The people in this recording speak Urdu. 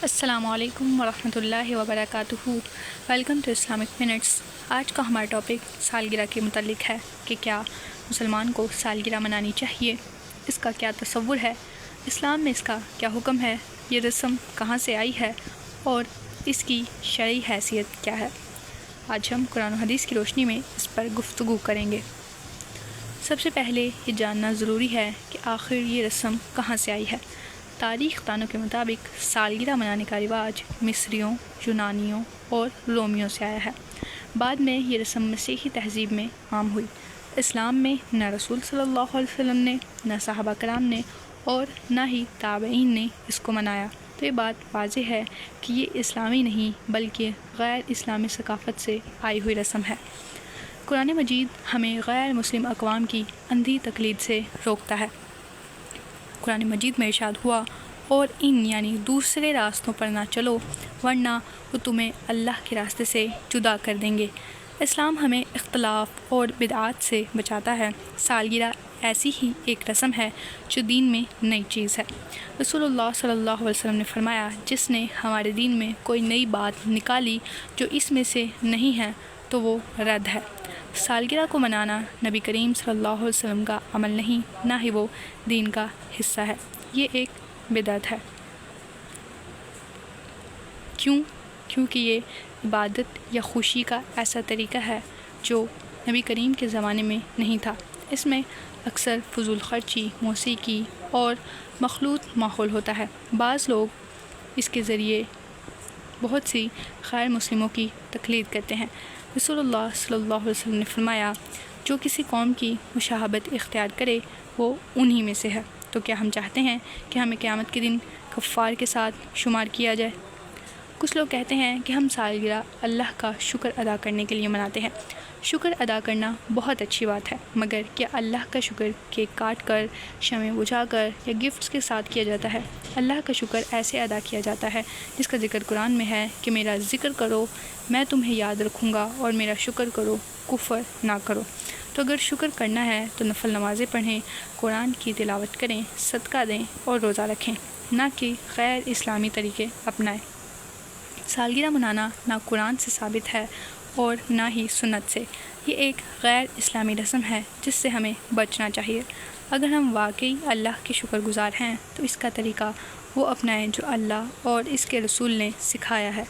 السلام علیکم ورحمۃ اللہ وبرکاتہ۔ Welcome to Islamic minutes. آج کا ہمارا ٹاپک سالگرہ کے متعلق ہے کہ کیا مسلمان کو سالگرہ منانی چاہیے، اس کا کیا تصور ہے، اسلام میں اس کا کیا حکم ہے، یہ رسم کہاں سے آئی ہے اور اس کی شرعی حیثیت کیا ہے۔ آج ہم قرآن و حدیث کی روشنی میں اس پر گفتگو کریں گے۔ سب سے پہلے یہ جاننا ضروری ہے کہ آخر یہ رسم کہاں سے آئی ہے۔ تاریخ دانوں کے مطابق سالگرہ منانے کا رواج مصریوں، یونانیوں اور رومیوں سے آیا ہے۔ بعد میں یہ رسم مسیحی تہذیب میں عام ہوئی۔ اسلام میں نہ رسول صلی اللہ علیہ وسلم نے، نہ صحابہ کرام نے اور نہ ہی تابعین نے اس کو منایا، تو یہ بات واضح ہے کہ یہ اسلامی نہیں بلکہ غیر اسلامی ثقافت سے آئی ہوئی رسم ہے۔ قرآن مجید ہمیں غیر مسلم اقوام کی اندھی تقلید سے روکتا ہے۔ قرآن مجید میں ارشاد ہوا، اور ان یعنی دوسرے راستوں پر نہ چلو ورنہ وہ تمہیں اللہ کے راستے سے جدا کر دیں گے۔ اسلام ہمیں اختلاف اور بدعات سے بچاتا ہے۔ سالگرہ ایسی ہی ایک رسم ہے جو دین میں نئی چیز ہے۔ رسول اللہ صلی اللہ علیہ وسلم نے فرمایا، جس نے ہمارے دین میں کوئی نئی بات نکالی جو اس میں سے نہیں ہے تو وہ رد ہے۔ سالگرہ کو منانا نبی کریم صلی اللہ علیہ وسلم کا عمل نہیں، نہ ہی وہ دین کا حصہ ہے، یہ ایک بدعت ہے۔ کیونکہ یہ عبادت یا خوشی کا ایسا طریقہ ہے جو نبی کریم کے زمانے میں نہیں تھا۔ اس میں اکثر فضول خرچی، موسیقی اور مخلوط ماحول ہوتا ہے۔ بعض لوگ اس کے ذریعے بہت سی غیر مسلموں کی تقلید کرتے ہیں۔ رسول اللہ صلی اللہ علیہ وسلم نے فرمایا، جو کسی قوم کی مشابہت اختیار کرے وہ انہی میں سے ہے۔ تو کیا ہم چاہتے ہیں کہ ہمیں قیامت کے دن کفار کے ساتھ شمار کیا جائے؟ کچھ لوگ کہتے ہیں کہ ہم سالگرہ اللہ کا شکر ادا کرنے کے لیے مناتے ہیں۔ شکر ادا کرنا بہت اچھی بات ہے، مگر کیا اللہ کا شکر کیک کاٹ کر، شمع بجھا کر یا گفٹس کے ساتھ کیا جاتا ہے؟ اللہ کا شکر ایسے ادا کیا جاتا ہے جس کا ذکر قرآن میں ہے کہ میرا ذکر کرو میں تمہیں یاد رکھوں گا، اور میرا شکر کرو کفر نہ کرو۔ تو اگر شکر کرنا ہے تو نفل نمازیں پڑھیں، قرآن کی تلاوت کریں، صدقہ دیں اور روزہ رکھیں، نہ کہ غیر اسلامی طریقے اپنائیں۔ سالگرہ منانا نہ قرآن سے ثابت ہے اور نہ ہی سنت سے۔ یہ ایک غیر اسلامی رسم ہے جس سے ہمیں بچنا چاہیے۔ اگر ہم واقعی اللہ کے شکر گزار ہیں تو اس کا طریقہ وہ اپنائیں جو اللہ اور اس کے رسول نے سکھایا ہے۔